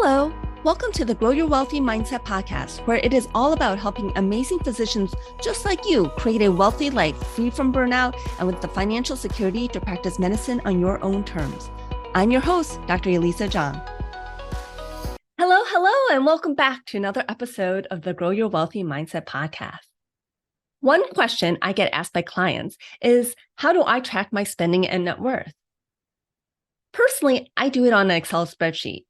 Hello, welcome to the Grow Your Wealthy Mindset podcast, where it is all about helping amazing physicians just like you create a wealthy life free from burnout and with the financial security to practice medicine on your own terms. I'm your host, Dr. Elisa Chiang. Hello, and welcome back to another episode of the Grow Your Wealthy Mindset podcast. One question I get asked by clients is, how do I track my spending and net worth? Personally, I do it on an Excel spreadsheet.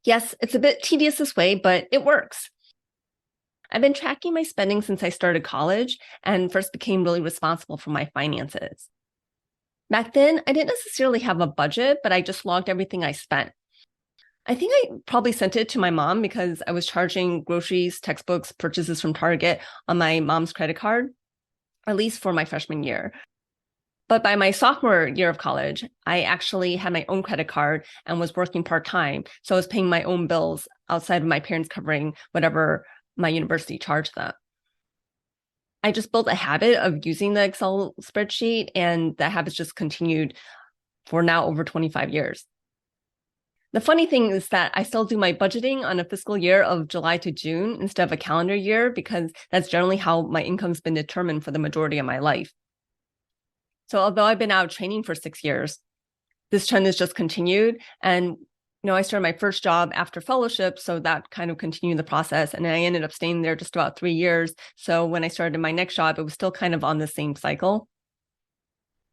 Yes, it's a bit tedious this way, but it works. I've been tracking my spending since I started college and first became really responsible for my finances. Back then, I didn't necessarily have a budget, but I just logged everything I spent. I think I probably sent it to my mom because I was charging groceries, textbooks, purchases from Target on my mom's credit card, at least for my freshman year. But by my sophomore year of college, I actually had my own credit card and was working part-time. So I was paying my own bills outside of my parents covering whatever my university charged them. I just built a habit of using the Excel spreadsheet, and that habit's just continued for now over 25 years. The funny thing is that I still do my budgeting on a fiscal year of July to June instead of a calendar year, because that's generally how my income's been determined for the majority of my life. So although I've been out training for 6 years, this trend has just continued. And, I started my first job after fellowship, so that kind of continued the process. And I ended up staying there just about 3 years. So when I started my next job, it was still kind of on the same cycle.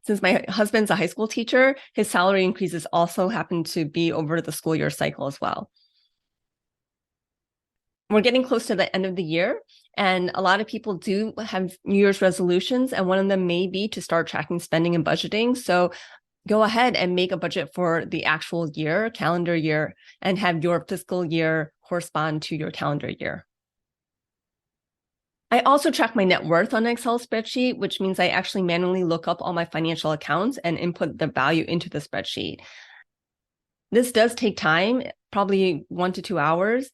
Since my husband's a high school teacher, his salary increases also happen to be over the school year cycle as well. We're getting close to the end of the year, and a lot of people do have New Year's resolutions, and one of them may be to start tracking spending and budgeting. So go ahead and make a budget for the actual year, calendar year, and have your fiscal year correspond to your calendar year. I also track my net worth on an Excel spreadsheet, which means I actually manually look up all my financial accounts and input the value into the spreadsheet. This does take time, probably 1 to 2 hours.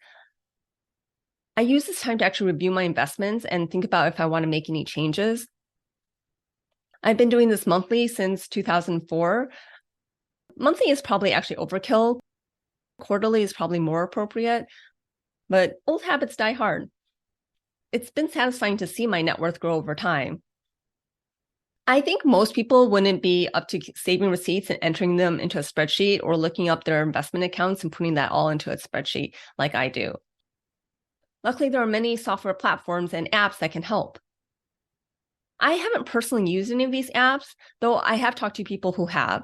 I use this time to actually review my investments and think about if I want to make any changes. I've been doing this monthly since 2004. Monthly is probably actually overkill. Quarterly is probably more appropriate, but old habits die hard. It's been satisfying to see my net worth grow over time. I think most people wouldn't be up to saving receipts and entering them into a spreadsheet or looking up their investment accounts and putting that all into a spreadsheet like I do. Luckily, there are many software platforms and apps that can help. I haven't personally used any of these apps, though I have talked to people who have.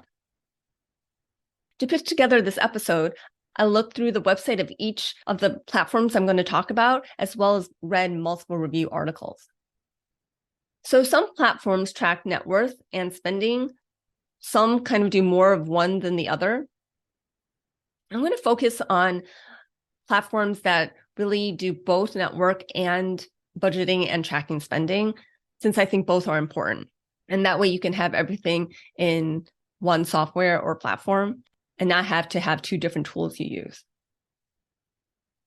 To put together this episode, I looked through the website of each of the platforms I'm going to talk about, as well as read multiple review articles. So some platforms track net worth and spending. Some kind of do more of one than the other. I'm going to focus on platforms that really do both network and budgeting and tracking spending, since I think both are important. And that way you can have everything in one software or platform and not have to have 2 different tools you use.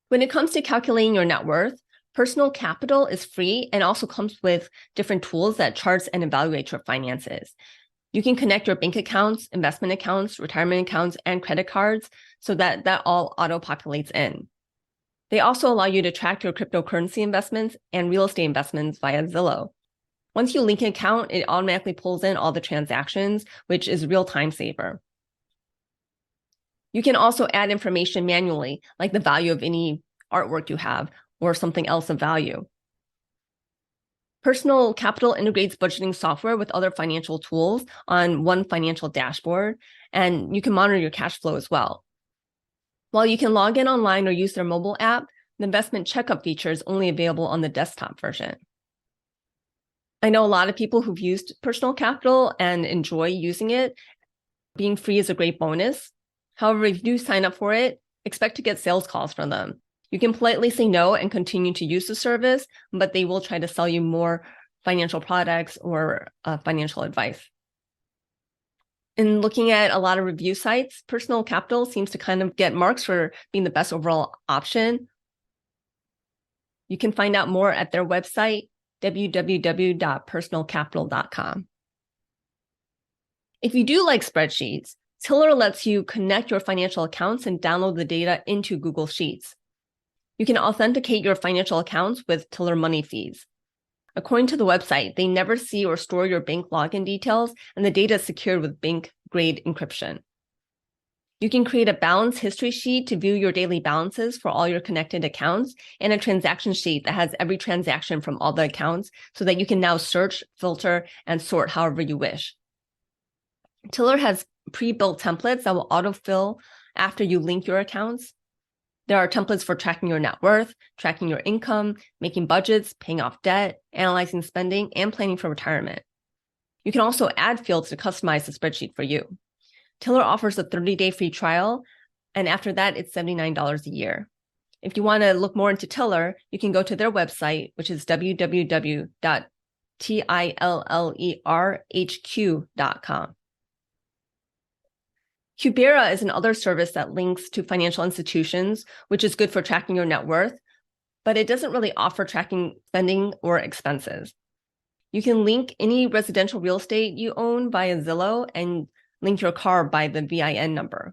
When it comes to calculating your net worth, Personal Capital is free and also comes with different tools that charts and evaluate your finances. You can connect your bank accounts, investment accounts, retirement accounts, and credit cards so that all auto-populates in. They also allow you to track your cryptocurrency investments and real estate investments via Zillow. Once you link an account, it automatically pulls in all the transactions, which is a real time saver. You can also add information manually, like the value of any artwork you have or something else of value. Personal Capital integrates budgeting software with other financial tools on one financial dashboard, and you can monitor your cash flow as well. While you can log in online or use their mobile app, the investment checkup feature is only available on the desktop version. I know a lot of people who've used Personal Capital and enjoy using it. Being free is a great bonus. However, if you do sign up for it, expect to get sales calls from them. You can politely say no and continue to use the service, but they will try to sell you more financial products or financial advice. In looking at a lot of review sites, Personal Capital seems to kind of get marks for being the best overall option. You can find out more at their website, www.personalcapital.com. If you do like spreadsheets, Tiller lets you connect your financial accounts and download the data into Google Sheets. You can authenticate your financial accounts with Tiller money fees. According to the website, they never see or store your bank login details, and the data is secured with bank-grade encryption. You can create a balance history sheet to view your daily balances for all your connected accounts, and a transaction sheet that has every transaction from all the accounts so that you can now search, filter, and sort however you wish. Tiller has pre-built templates that will autofill after you link your accounts. There are templates for tracking your net worth, tracking your income, making budgets, paying off debt, analyzing spending, and planning for retirement. You can also add fields to customize the spreadsheet for you. Tiller offers a 30-day free trial, and after that, it's $79 a year. If you want to look more into Tiller, you can go to their website, which is www.tillerhq.com. Cubera is another service that links to financial institutions, which is good for tracking your net worth, but it doesn't really offer tracking spending or expenses. You can link any residential real estate you own via Zillow and link your car by the VIN number.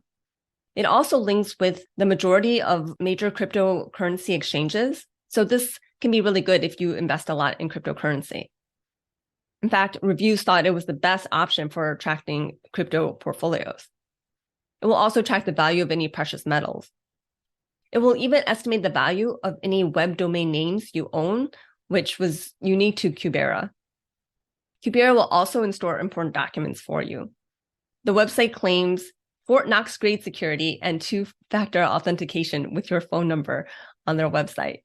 It also links with the majority of major cryptocurrency exchanges, so this can be really good if you invest a lot in cryptocurrency. In fact, reviews thought it was the best option for tracking crypto portfolios. It will also track the value of any precious metals. It will even estimate the value of any web domain names you own, which was unique to Cubera. Cubera will also store important documents for you. The website claims Fort Knox grade security and two-factor authentication with your phone number on their website.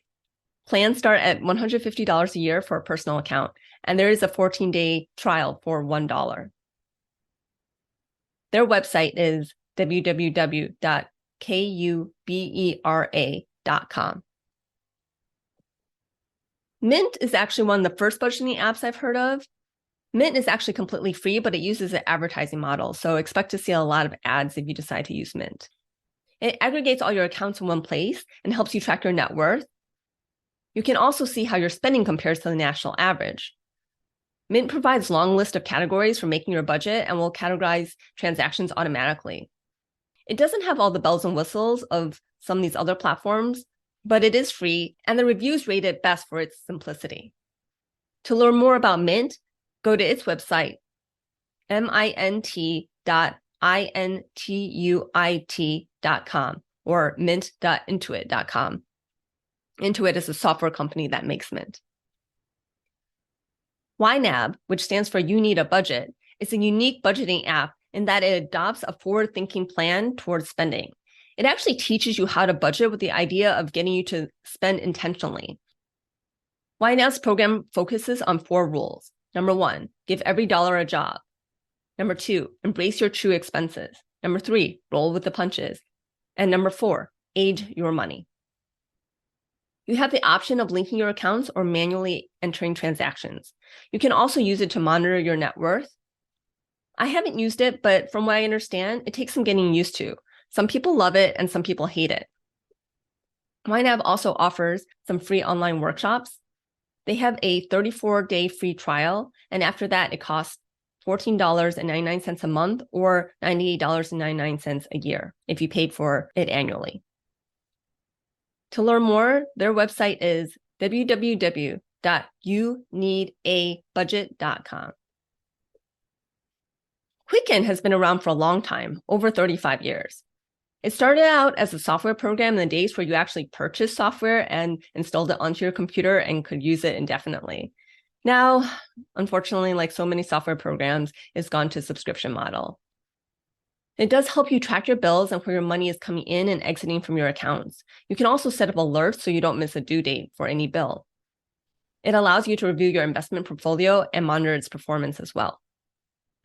Plans start at $150 a year for a personal account, and there is a 14-day trial for $1. Their website is www.cubera.com. Mint is actually one of the first budgeting apps I've heard of. Mint is actually completely free, but it uses an advertising model, so expect to see a lot of ads if you decide to use Mint. It aggregates all your accounts in one place and helps you track your net worth. You can also see how your spending compares to the national average. Mint provides a long list of categories for making your budget and will categorize transactions automatically. It doesn't have all the bells and whistles of some of these other platforms, but it is free, and the reviews rate it best for its simplicity. To learn more about Mint, go to its website, mint.intuit.com or mint.intuit.com. Intuit is a software company that makes Mint. YNAB, which stands for You Need a Budget, is a unique budgeting app in that it adopts a forward-thinking plan towards spending. It actually teaches you how to budget with the idea of getting you to spend intentionally. YNAB's program focuses on 4 rules. Number 1, give every dollar a job. Number 2, embrace your true expenses. Number 3, roll with the punches. And number 4, age your money. You have the option of linking your accounts or manually entering transactions. You can also use it to monitor your net worth. I haven't used it, but from what I understand, it takes some getting used to. Some people love it and some people hate it. YNAB also offers some free online workshops. They have a 34-day free trial, and after that, it costs $14.99 a month or $98.99 a year if you paid for it annually. To learn more, their website is www.youneedabudget.com. Quicken has been around for a long time, over 35 years. It started out as a software program in the days where you actually purchased software and installed it onto your computer and could use it indefinitely. Now, unfortunately, like so many software programs, it's gone to subscription model. It does help you track your bills and where your money is coming in and exiting from your accounts. You can also set up alerts so you don't miss a due date for any bill. It allows you to review your investment portfolio and monitor its performance as well.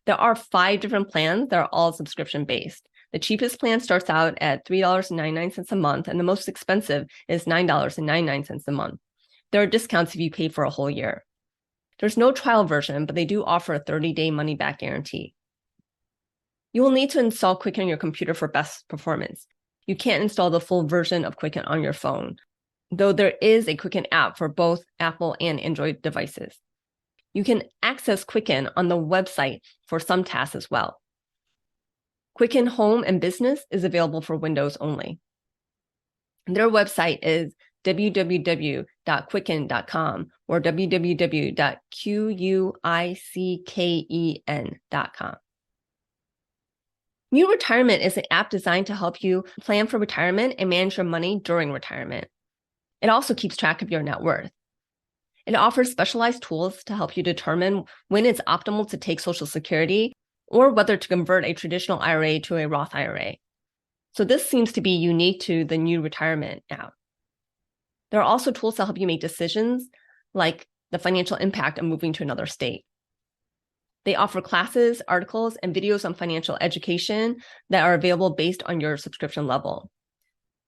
There are 5 different plans that are all subscription-based. The cheapest plan starts out at $3.99 a month, and the most expensive is $9.99 a month. There are discounts if you pay for a whole year. There's no trial version, but they do offer a 30-day money-back guarantee. You will need to install Quicken on your computer for best performance. You can't install the full version of Quicken on your phone, though there is a Quicken app for both Apple and Android devices. You can access Quicken on the website for some tasks as well. Quicken Home and Business is available for Windows only. Their website is www.quicken.com or www.quicken.com. New Retirement is an app designed to help you plan for retirement and manage your money during retirement. It also keeps track of your net worth. It offers specialized tools to help you determine when it's optimal to take Social Security or whether to convert a traditional IRA to a Roth IRA. So this seems to be unique to the New Retirement app. There are also tools to help you make decisions like the financial impact of moving to another state. They offer classes, articles, and videos on financial education that are available based on your subscription level.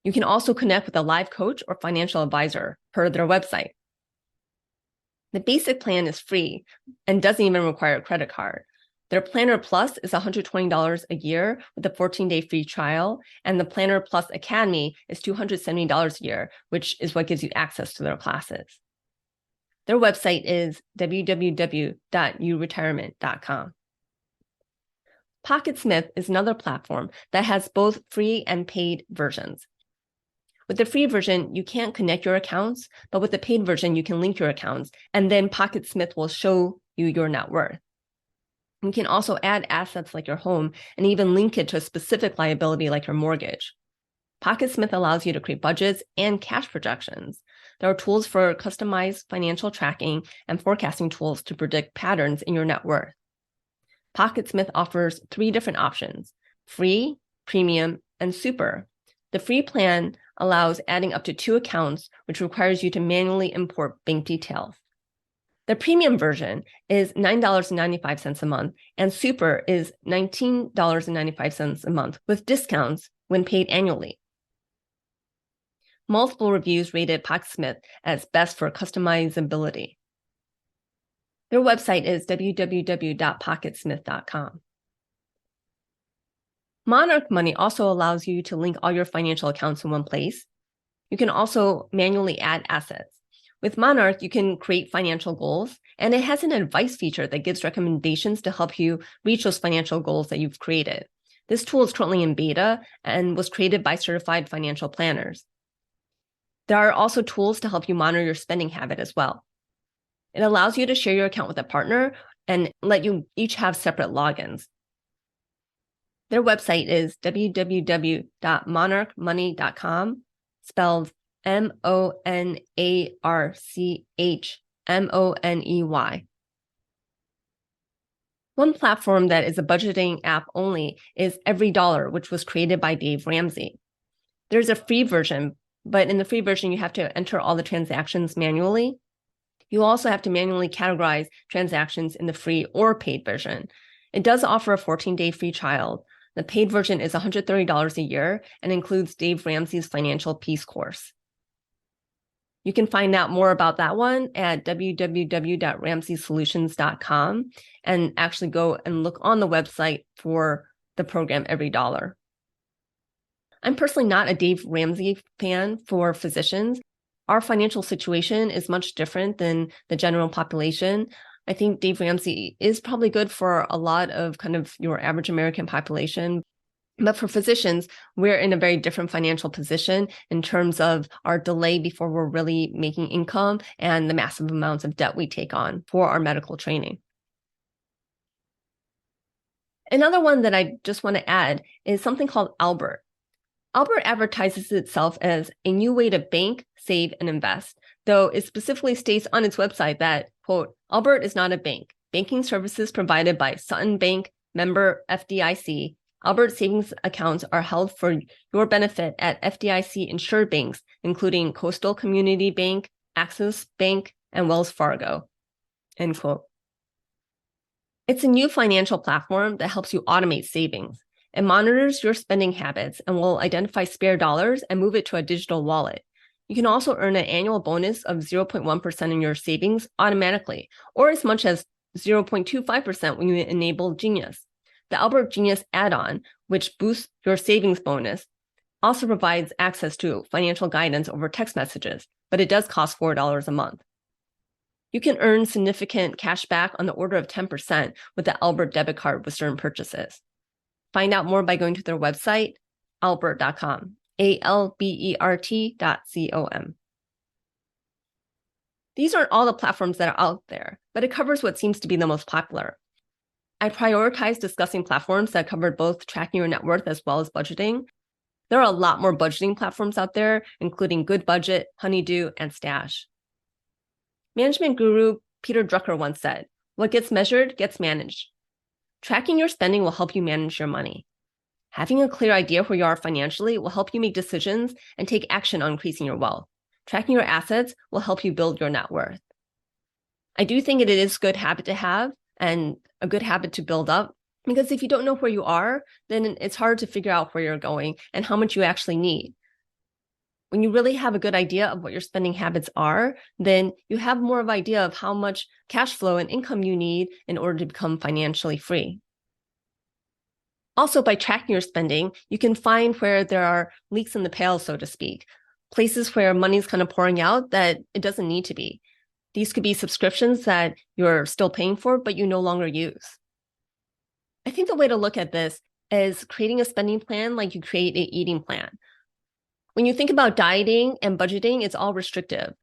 You can also connect with a live coach or financial advisor per their website. The basic plan is free and doesn't even require a credit card. Their Planner Plus is $120 a year with a 14-day free trial, and the Planner Plus Academy is $270 a year, which is what gives you access to their classes. Their website is www.uretirement.com. PocketSmith is another platform that has both free and paid versions. With the free version, you can't connect your accounts, but with the paid version, you can link your accounts, and then PocketSmith will show you your net worth. You can also add assets like your home and even link it to a specific liability like your mortgage. PocketSmith allows you to create budgets and cash projections. There are tools for customized financial tracking and forecasting tools to predict patterns in your net worth. PocketSmith offers 3 different options: free, premium, and super. The free plan allows adding up to 2 accounts, which requires you to manually import bank details. The premium version is $9.95 a month, and super is $19.95 a month with discounts when paid annually. Multiple reviews rated PocketSmith as best for customizability. Their website is www.pocketsmith.com. Monarch Money also allows you to link all your financial accounts in one place. You can also manually add assets. With Monarch, you can create financial goals, and it has an advice feature that gives recommendations to help you reach those financial goals that you've created. This tool is currently in beta and was created by certified financial planners. There are also tools to help you monitor your spending habit as well. It allows you to share your account with a partner and let you each have separate logins. Their website is www.monarchmoney.com, spelled MONARCHMONEY. One platform that is a budgeting app only is EveryDollar, which was created by Dave Ramsey. There's a free version, but in the free version, you have to enter all the transactions manually. You also have to manually categorize transactions in the free or paid version. It does offer a 14-day free trial. The paid version is $130 a year and includes Dave Ramsey's Financial Peace course. You can find out more about that one at www.ramseysolutions.com and actually go and look on the website for the program EveryDollar. I'm personally not a Dave Ramsey fan for physicians. Our financial situation is much different than the general population. I think Dave Ramsey is probably good for a lot of kind of your average American population. But for physicians, we're in a very different financial position in terms of our delay before we're really making income and the massive amounts of debt we take on for our medical training. Another one that I just want to add is something called Albert. Albert advertises itself as a new way to bank, save, and invest, though it specifically states on its website that, quote, Albert is not a bank. Banking services provided by Sutton Bank, member FDIC. Albert savings accounts are held for your benefit at FDIC-insured banks, including Coastal Community Bank, Axis Bank, and Wells Fargo, end quote. It's a new financial platform that helps you automate savings. It monitors your spending habits and will identify spare dollars and move it to a digital wallet. You can also earn an annual bonus of 0.1% in your savings automatically, or as much as 0.25% when you enable Genius. The Albert Genius add-on, which boosts your savings bonus, also provides access to financial guidance over text messages, but it does cost $4 a month. You can earn significant cash back on the order of 10% with the Albert debit card with certain purchases. Find out more by going to their website, albert.com, albert.com. These aren't all the platforms that are out there, but it covers what seems to be the most popular. I prioritize discussing platforms that cover both tracking your net worth as well as budgeting. There are a lot more budgeting platforms out there, including Good Budget, Honeydew, and Stash. Management guru Peter Drucker once said, "What gets measured gets managed." Tracking your spending will help you manage your money. Having a clear idea where you are financially will help you make decisions and take action on increasing your wealth. Tracking your assets will help you build your net worth. I do think it is a good habit to have and a good habit to build up, because if you don't know where you are, then it's hard to figure out where you're going and how much you actually need. When you really have a good idea of what your spending habits are, then you have more of an idea of how much cash flow and income you need in order to become financially free. Also, by tracking your spending, you can find where there are leaks in the pail, so to speak, places where money's kind of pouring out that it doesn't need to be. These could be subscriptions that you're still paying for, but you no longer use. I think the way to look at this is creating a spending plan like you create an eating plan. When you think about dieting and budgeting, it's all restrictive.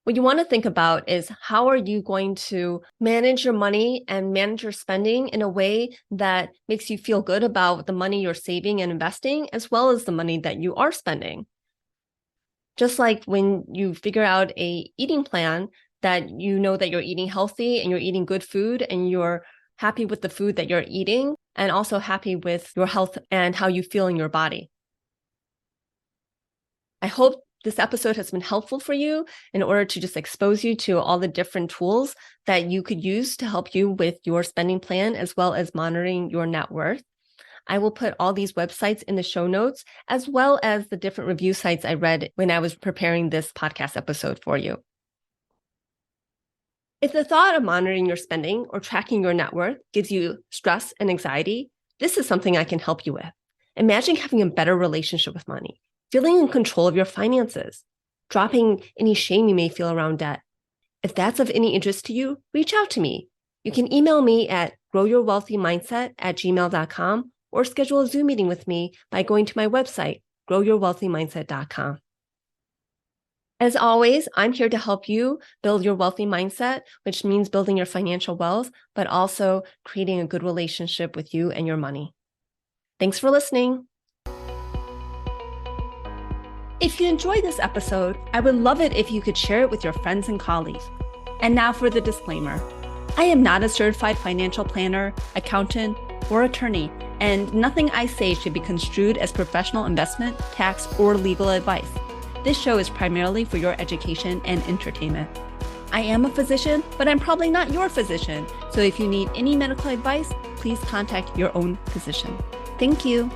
What you want to think about is how are you going to manage your money and manage your spending in a way that makes you feel good about the money you're saving and investing, as well as the money that you are spending. Just like when you figure out an eating plan that you know that you're eating healthy and you're eating good food and you're happy with the food that you're eating and also happy with your health and how you feel in your body. I hope this episode has been helpful for you in order to just expose you to all the different tools that you could use to help you with your spending plan as well as monitoring your net worth. I will put all these websites in the show notes, as well as the different review sites I read when I was preparing this podcast episode for you. If the thought of monitoring your spending or tracking your net worth gives you stress and anxiety, this is something I can help you with. Imagine having a better relationship with money, feeling in control of your finances, dropping any shame you may feel around debt. If that's of any interest to you, reach out to me. You can email me at growyourwealthymindset@gmail.com or schedule a Zoom meeting with me by going to my website, growyourwealthymindset.com. As always, I'm here to help you build your wealthy mindset, which means building your financial wealth, but also creating a good relationship with you and your money. Thanks for listening. If you enjoyed this episode, I would love it if you could share it with your friends and colleagues. And now for the disclaimer. I am not a certified financial planner, accountant, or attorney, and nothing I say should be construed as professional investment, tax, or legal advice. This show is primarily for your education and entertainment. I am a physician, but I'm probably not your physician. So if you need any medical advice, please contact your own physician. Thank you.